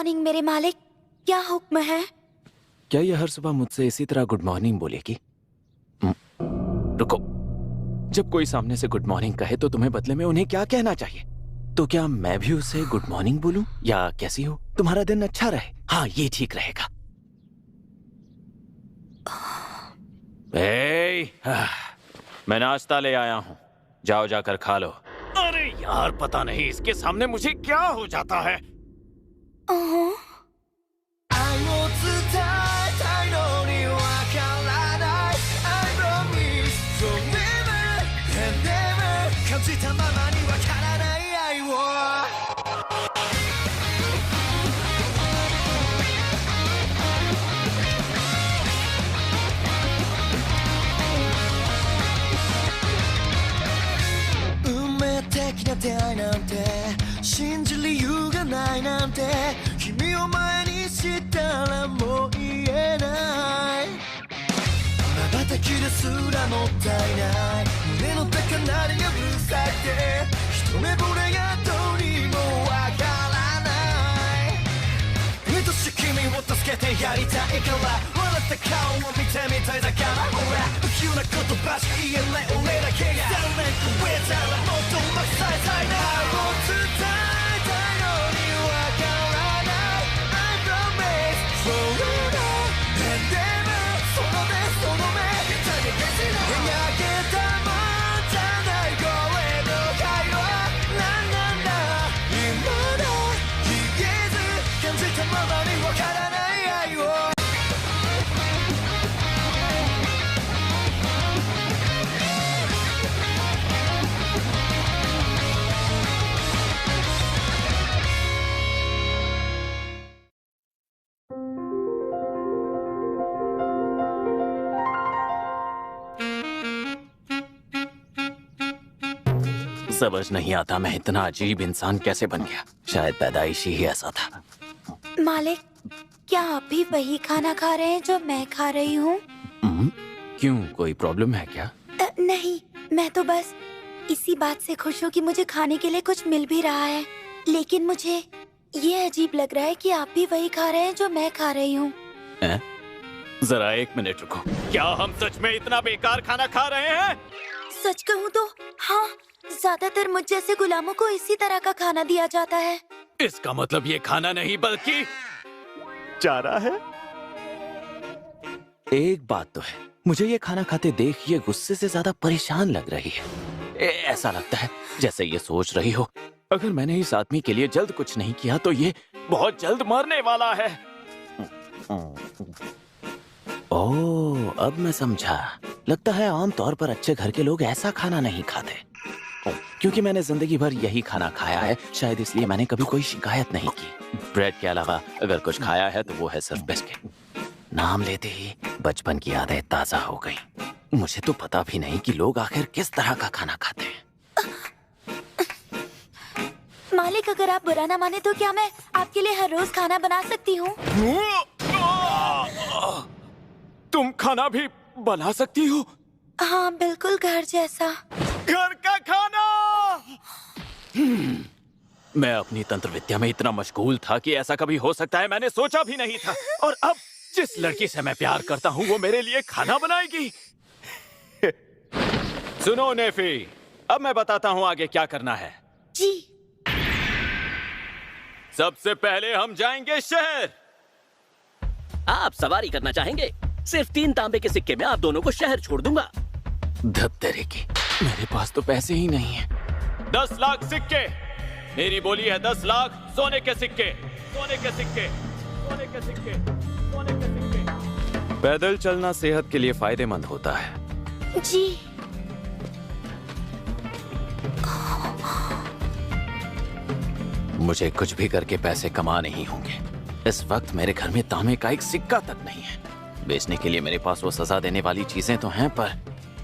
Morning मेरे मालिक, क्या हुक्म है? क्या ये हर सुबह मुझसे इसी तरह गुड मॉर्निंग बोलेगी? रुको, जब कोई सामने से गुड मॉर्निंग कहे तो तुम्हें बदले में उन्हें क्या कहना चाहिए? तो क्या मैं भी उसे गुड मॉर्निंग बोलूं? या कैसी हो, तुम्हारा दिन अच्छा रहे? हाँ, ये ठीक रहेगा। मैं नाश्ता ले आया हूँ, जाओ जाकर खा लो। अरे यार, पता नहीं इसके सामने मुझे क्या हो जाता है।出会いなんて信じる理由がないなんて君を前にしたらもう言えない瞬きですらもったいない胸の高鳴りがうるさくて一目惚れがどうにもわからない愛しい君を助けてやりたいから笑った顔を見てみたいだからほら不器用な言葉しか言えない俺だけが誰か超えたらもっとうまく伝えたいな愛を伝えたいのにわからない I promise forever and ever その目その目痛み消しの描けたもんじゃないこれの会話何なんだ今だ言えず感じたままにわからない愛をसमझ नहीं आता मैं इतना अजीब इंसान कैसे बन गया। शायद पैदाइशी ही ऐसा था। मालिक, क्या आप भी वही खाना खा रहे हैं जो मैं खा रही हूँ? क्यों, कोई प्रॉब्लम है क्या? नहीं, मैं तो बस इसी बात से खुश हूँ कि मुझे खाने के लिए कुछ मिल भी रहा है, लेकिन मुझे ये अजीब लग रहा है कि आप भी वही खा रहे हैं जो मैं खा रही हूँ। जरा एक मिनट रुको, क्या हम सच में इतना बेकार खाना खा रहे हैं? सच कहूँ तो हाँ, ज्यादातर मुझ जैसे गुलामों को इसी तरह का खाना दिया जाता है। इसका मतलब ये खाना नहीं बल्कि चारा है। एक बात तो है, मुझे ये खाना खाते देख ये गुस्से से ज्यादा परेशान लग रही है। ऐसा लगता है जैसे ये सोच रही हो, अगर मैंने इस आदमी के लिए जल्द कुछ नहीं किया तो ये बहुत जल्द मरने वाला है। ओह, अब मैं समझा। लगता है आमतौर पर अच्छे घर के लोग ऐसा खाना नहीं खाते। क्योंकि मैंने जिंदगी भर यही खाना खाया है, शायद इसलिए मैंने कभी कोई शिकायत नहीं की। ब्रेड के अलावा अगर कुछ खाया है तो वो है सिर्फ बिस्किट। नाम लेते ही बचपन की यादें ताजा हो गई। मुझे तो पता भी नहीं कि लोग आखिर किस तरह का खाना खाते हैं। मालिक, अगर आप बुरा ना माने तो क्या मैं आपके लिए हर रोज खाना बना सकती हूँ? तुम खाना भी बना सकती हो? हाँ, बिल्कुल घर जैसा। घर का खाना। मैं अपनी तंत्र विद्या में इतना मशगूल था कि ऐसा कभी हो सकता है मैंने सोचा भी नहीं था। और अब जिस लड़की से मैं प्यार करता हूँ वो मेरे लिए खाना बनाएगी। सुनो नेफी, अब मैं बताता हूँ आगे क्या करना है। जी। सबसे पहले हम जाएंगे शहर। आप सवारी करना चाहेंगे? सिर्फ 3 तांबे के सिक्के में आप दोनों को शहर छोड़ दूंगा। धत्तेरे की, मेरे पास तो पैसे ही नहीं है। 10 लाख सिक्के। मेरी बोली है 10 लाख सोने के सिक्के। सोने के सिक्के, सोने के सिक्के, सोने के सिक्के। पैदल चलना सेहत के लिए फायदेमंद होता है। जी। मुझे कुछ भी करके पैसे कमाने ही होंगे। इस वक्त मेरे घर में तांबे का एक सिक्का तक नहीं है। बेचने के लिए मेरे पास वो सजा देने वाली चीजें तो हैं, पर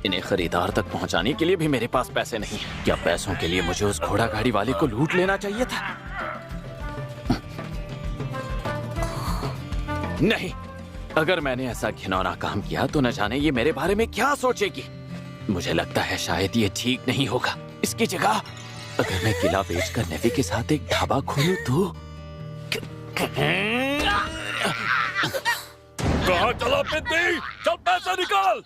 इन्हें खरीदार तक पहुंचाने के लिए भी मेरे पास पैसे नहीं हैं। क्या पैसों के लिए मुझे उस घोड़ा गाड़ी वाले को लूट लेना चाहिए था? नहीं, अगर मैंने ऐसा घिनौना काम किया तो न जाने ये मेरे बारे में क्या सोचेगी। मुझे लगता है शायद ये ठीक नहीं होगा। इसकी जगह अगर मैं किला बेचकर नेफी के साथ एक ढाबा खोलूं तो कहाँ चला पिंदी? चल पैसा निकाल।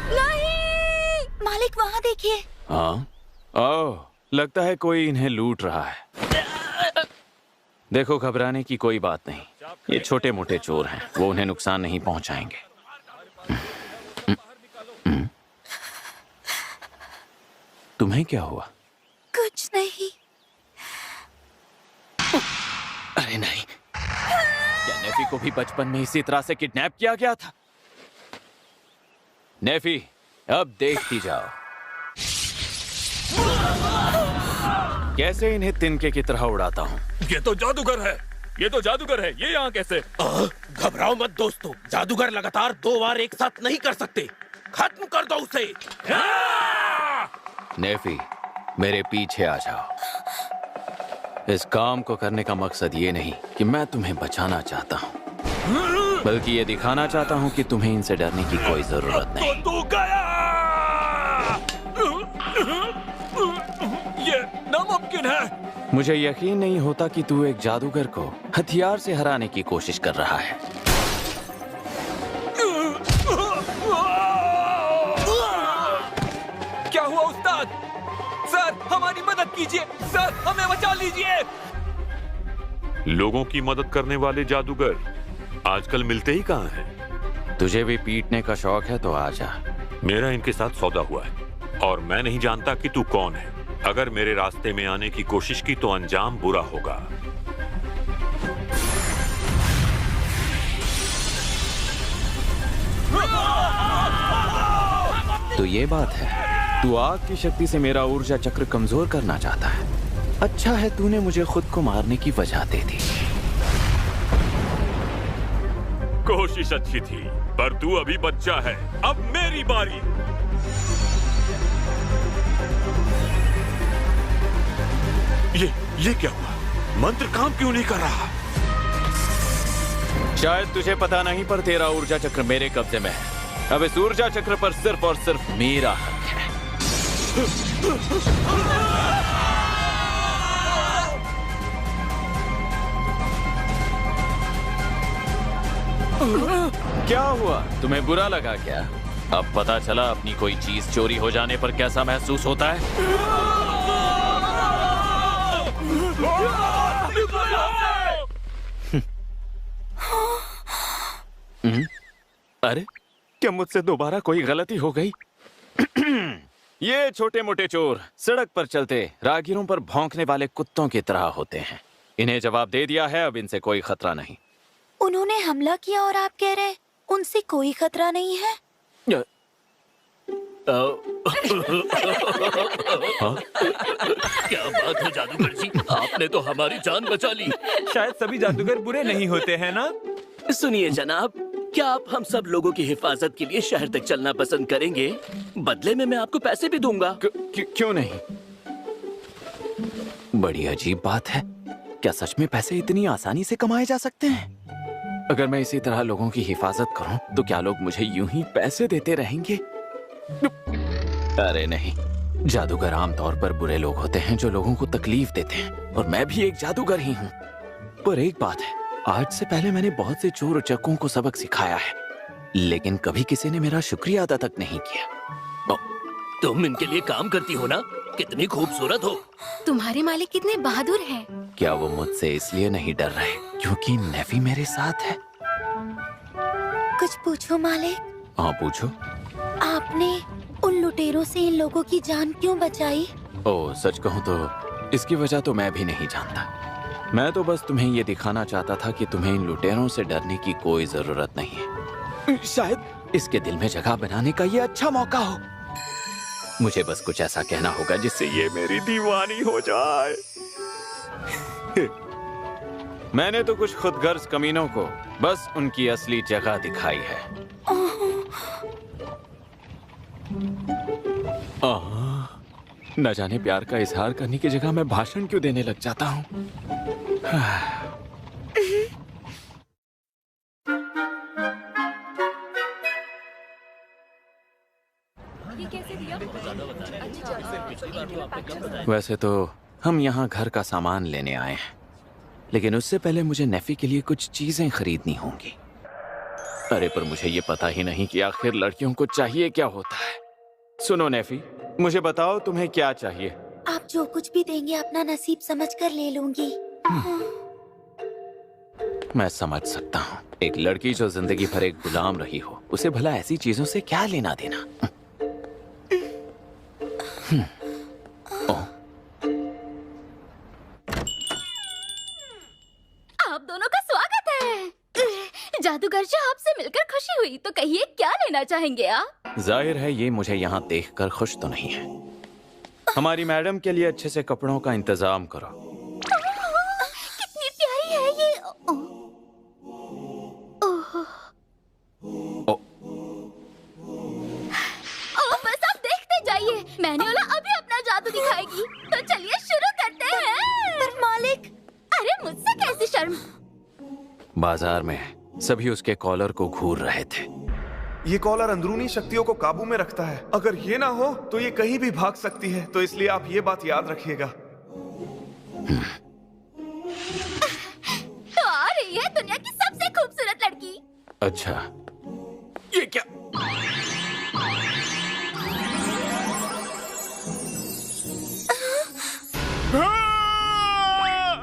नहीं मालिक, वहाँ देखिए। हाँ, ओह, लगता है कोई इन्हें लूट रहा है। देखो, घबराने की कोई बात नहीं। ये छोटे मोटे चोर हैं, वो उन्हें नुकसान नहीं पहुंचाएंगे। तुम्हें क्या हुआ? कुछ नहीं। अरे नहीं, क्या नेफी को भी बचपन में इसी तरह से किडनैप किया गया था? नेफी, अब देखती जाओ कैसे इन्हें तिनके की तरह उड़ाता हूँ। ये तो जादूगर है, ये तो जादूगर है। ये यहाँ कैसे? घबराओ मत दोस्तों, जादूगर लगातार 2 बार एक साथ नहीं कर सकते। खत्म कर दो उसे। नेफी, मेरे पीछे आ जाओ। इस काम को करने का मकसद ये नहीं कि मैं तुम्हें बचाना चाहता हूँ, बल्कि ये दिखाना चाहता हूँ कि तुम्हें इनसे डरने की कोई जरूरत नहीं। तो तू गया। ये नामुमकिन है। मुझे यकीन नहीं होता कि तू एक जादूगर को हथियार से हराने की कोशिश कर रहा है। क्या हुआ उस्ताद? सर, हमारी मदद कीजिए। सर, हमें बचा लीजिए। लोगों की मदद करने वाले जादूगर आजकल मिलते ही कहाँ हैं? तुझे भी पीटने का शौक है तो आजा। मेरा इनके साथ सौदा हुआ है और मैं नहीं जानता कि तू कौन है। अगर मेरे रास्ते में आने की कोशिश की तो अंजाम बुरा होगा। तो ये बात है, तू आग की शक्ति से मेरा ऊर्जा चक्र कमजोर करना चाहता है। अच्छा है, तूने मुझे खुद को मारने की वजह दे दी। कोशिश अच्छी थी, पर तू अभी बच्चा है। अब मेरी बारी। ये क्या हुआ? मंत्र काम क्यों नहीं कर रहा? शायद तुझे पता नहीं, पर तेरा ऊर्जा चक्र मेरे कब्जे में है। अब इस ऊर्जा चक्र पर सिर्फ और सिर्फ मेरा हक है। क्या हुआ? तुम्हें बुरा लगा क्या? अब पता चला अपनी कोई चीज चोरी हो जाने पर कैसा महसूस होता है। अरे, क्या मुझसे दोबारा कोई गलती हो गई? ये छोटे मोटे चोर सड़क पर चलते राहगीरों पर भौंकने वाले कुत्तों की तरह होते हैं। इन्हें जवाब दे दिया है, अब इनसे कोई खतरा नहीं। उन्होंने हमला किया और आप कह रहे उनसे कोई खतरा नहीं है? क्या बात है जादूगर जी, आपने तो हमारी जान बचा ली। शायद सभी जादूगर बुरे नहीं होते हैं ना? सुनिए जनाब, क्या आप हम सब लोगों की हिफाजत के लिए शहर तक चलना पसंद करेंगे? बदले में मैं आपको पैसे भी दूंगा। क्यों नहीं? बड़ी अजीब बात है। क्या सच में पैसे इतनी आसानी से कमाए जा सकते हैं? अगर मैं इसी तरह लोगों की हिफाजत करूं, तो क्या लोग मुझे यूं ही पैसे देते रहेंगे? अरे नहीं, जादूगर आमतौर पर बुरे लोग होते हैं जो लोगों को तकलीफ देते हैं, और मैं भी एक जादूगर ही हूँ। पर एक बात है, आज से पहले मैंने बहुत से चोर उचक्कों को सबक सिखाया है, लेकिन कभी किसी ने मेरा शुक्रिया अदा तक नहीं किया। तुम इनके लिए काम करती हो ना? कितनी खूबसूरत हो। तुम्हारे मालिक कितने बहादुर हैं। क्या वो मुझसे इसलिए नहीं डर रहे क्योंकि नेफी मेरे साथ है? कुछ पूछो मालिक। हाँ पूछो। आपने उन लुटेरों से इन लोगों की जान क्यों बचाई? ओह, सच कहूँ तो इसकी वजह तो मैं भी नहीं जानता। मैं तो बस तुम्हें ये दिखाना चाहता था कि तुम्हें इन लुटेरों से डरने की कोई जरूरत नहीं है। शायद इसके दिल में जगह बनाने का ये अच्छा मौका हो। मुझे बस कुछ ऐसा कहना होगा जिससे ये मेरी दीवानी हो जाए। मैंने तो कुछ खुदगर्ज कमीनों को बस उनकी असली जगह दिखाई है। न जाने प्यार का इजहार करने की जगह मैं भाषण क्यों देने लग जाता हूँ। वैसे तो हम यहाँ घर का सामान लेने आए हैं, लेकिन उससे पहले मुझे नेफी के लिए कुछ चीजें खरीदनी होंगी। अरे पर मुझे ये पता ही नहीं कि आखिर लड़कियों को चाहिए क्या होता है। सुनो नेफी, मुझे बताओ तुम्हें क्या चाहिए। आप जो कुछ भी देंगे अपना नसीब समझकर ले लूंगी। मैं समझ सकता हूँ। एक लड़की जो जिंदगी भर एक गुलाम रही हो, उसे भला ऐसी चीजों से क्या लेना देना। आप दोनों का स्वागत है। जादूगर जी, आपसे मिलकर खुशी हुई। तो कहिए क्या लेना चाहेंगे आप? जाहिर है ये मुझे यहाँ देखकर खुश तो नहीं है। हमारी मैडम के लिए अच्छे से कपड़ों का इंतजाम करो। कितनी प्यारी है ये। बस आप देखते जाइए, मैन्युअला अभी अपना जादू दिखाएगी। तो चलिए शुरू करते हैं। पर मालिक, अरे मुझसे कैसी शर्म। बाजार में सभी उसके कॉलर को घूर रहे थे। ये कॉलर अंदरूनी शक्तियों को काबू में रखता है। अगर ये ना हो तो ये कहीं भी भाग सकती है, तो इसलिए आप ये बात याद रखिएगा। तो आ रही है दुनिया की सबसे खूबसूरत लड़की। अच्छा, ये क्या?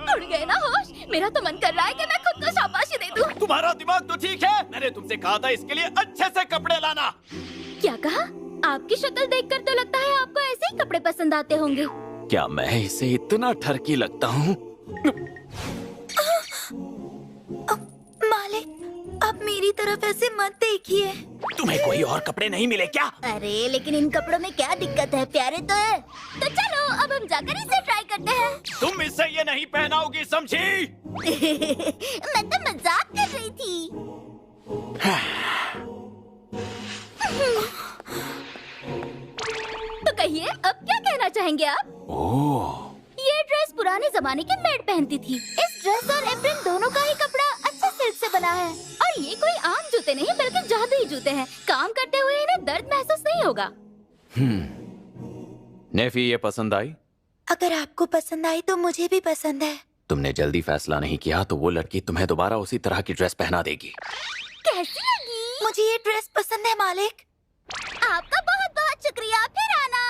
उड़ गए ना होश। मेरा तो मन कर रहा है कि मैं खुद को शाबाशी दे दूं। तुम्हारा दिमाग तो ठीक है। मैंने तुमसे कहा था इसके लिए अच्छे से कपड़े लाना। क्या कहा? आपकी शक्ल देखकर तो लगता है आपको ऐसे ही कपड़े पसंद आते होंगे। क्या मैं इसे इतना ठरकी लगता हूँ? मालिक, आप मेरी तरफ ऐसे मत देखिए। तुम्हें कोई और कपड़े नहीं मिले क्या? अरे लेकिन इन कपड़ों में क्या दिक्कत है? प्यारे तो है। तो चलो अब हम जाकर इसे ट्राई करते हैं। तुम इससे ये नहीं पहनाओगी, समझी? मैं तो मजाक कर रही थी। तो कहिए अब क्या कहना चाहेंगे आप? ओह, ये ड्रेस पुराने जमाने की मेड पहनती थी। इस ड्रेस और एप्रन दोनों का ही कपड़ा अच्छा सिल्क से बना है। और ये कोई आम जूते नहीं बल्कि जादुई जूते हैं। काम करते हुए इन्हें दर्द महसूस नहीं होगा। नेफी, ये पसंद आई? अगर आपको पसंद आई तो मुझे भी पसंद है। तुमने जल्दी फैसला नहीं किया तो वो लड़की तुम्हें दोबारा उसी तरह की ड्रेस पहना देगी। कैसी लगी? मुझे ये ड्रेस पसंद है मालिक। आपका बहुत बहुत शुक्रिया। फिर आना।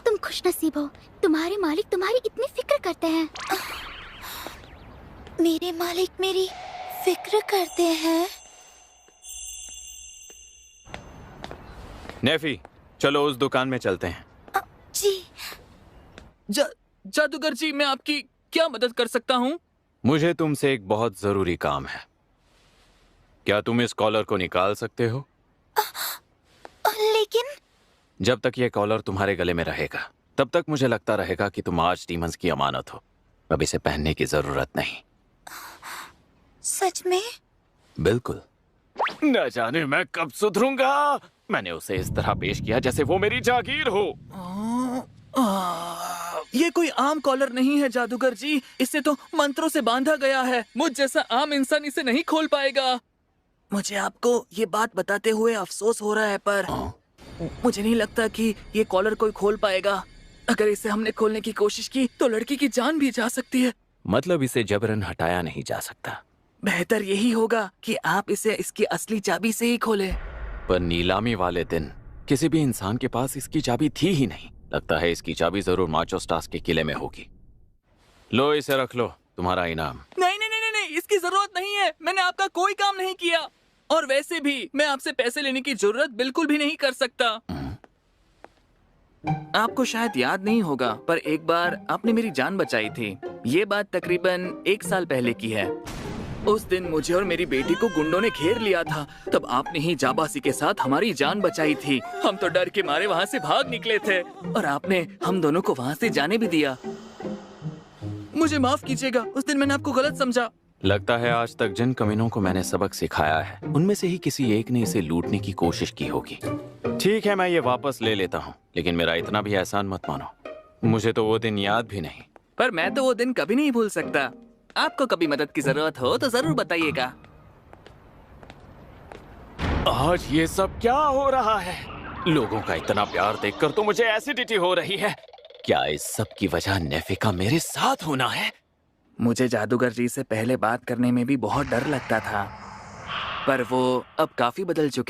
तुम खुशनसीब हो, तुम्हारे मालिक तुम्हारी इतनी फिक्र करते हैं। मेरे मालिक मेरी फिक्र करते हैं। नेफी, चलो उस दुकान में चलते हैं। जी। जादूगर जी, मैं आपकी क्या मदद कर सकता हूँ? मुझे तुमसे एक बहुत जरूरी काम है। क्या तुम इस कॉलर को निकाल सकते हो? लेकिन जब तक ये कॉलर तुम्हारे गले में रहेगा तब तक मुझे लगता रहेगा कि तुम आज डीमंस की अमानत हो। अब इसे पहनने की जरूरत नहीं। सच में? बिल्कुल। न जाने मैं कब सुधरूंगा। मैंने उसे इस तरह पेश किया जैसे वो मेरी जागीर हो। ये कोई आम कॉलर नहीं है जादूगर जी। इसे तो मंत्रों से बांधा गया है। मुझ जैसा आम इंसान इसे नहीं खोल पाएगा। मुझे आपको ये बात बताते हुए अफसोस हो रहा है, पर मुझे नहीं लगता कि ये कॉलर कोई खोल पाएगा। अगर इसे हमने खोलने की कोशिश की तो लड़की की जान भी जा सकती है। मतलब इसे जबरन हटाया नहीं जा सकता। बेहतर यही होगा कि आप इसे इसकी असली चाबी से ही खोलें। पर नीलामी वाले दिन किसी भी इंसान के पास इसकी चाबी थी ही नहीं। लगता है इसकी चाबी जरूर माचोस्टास के किले में होगी। लो इसे रख लो, तुम्हारा इनाम। नहीं नहीं नहीं नहीं, इसकी जरूरत नहीं है। मैंने आपका कोई काम नहीं किया। और वैसे भी मैं आपसे पैसे लेने की जरूरत बिल्कुल भी नहीं कर सकता। आपको शायद याद नहीं होगा, पर एक बार आपने मेरी जान बचाई थी। ये बात तकरीबन 1 साल पहले की है। उस दिन मुझे और मेरी बेटी को गुंडों ने घेर लिया था। तब आपने ही जाबासी के साथ हमारी जान बचाई थी। हम तो डर के मारे वहाँ से भाग निकले थे और आपने हम दोनों को वहाँ से जाने भी दिया। मुझे माफ कीजिएगा, उस दिन मैंने आपको गलत समझा। लगता है आज तक जिन कमीनों को मैंने सबक सिखाया है उनमें से ही किसी एक ने इसे लूटने की कोशिश की होगी। ठीक है, मैं ये वापस ले लेता हूँ, लेकिन मेरा इतना भी एहसान मत मानो। मुझे तो वो दिन याद भी नहीं। पर मैं तो वो दिन कभी नहीं भूल सकता। आपको कभी मदद की जरूरत हो तो जरूर बताइएगा। आज ये सब क्या हो रहा है? लोगों का इतना प्यार देखकर तो मुझे एसिडिटी हो रही है। क्या इस सब की वजह नेफे का मेरे साथ होना है? मुझे जादूगर जी से पहले बात करने में भी बहुत डर लगता था, पर वो अब काफी बदल चुके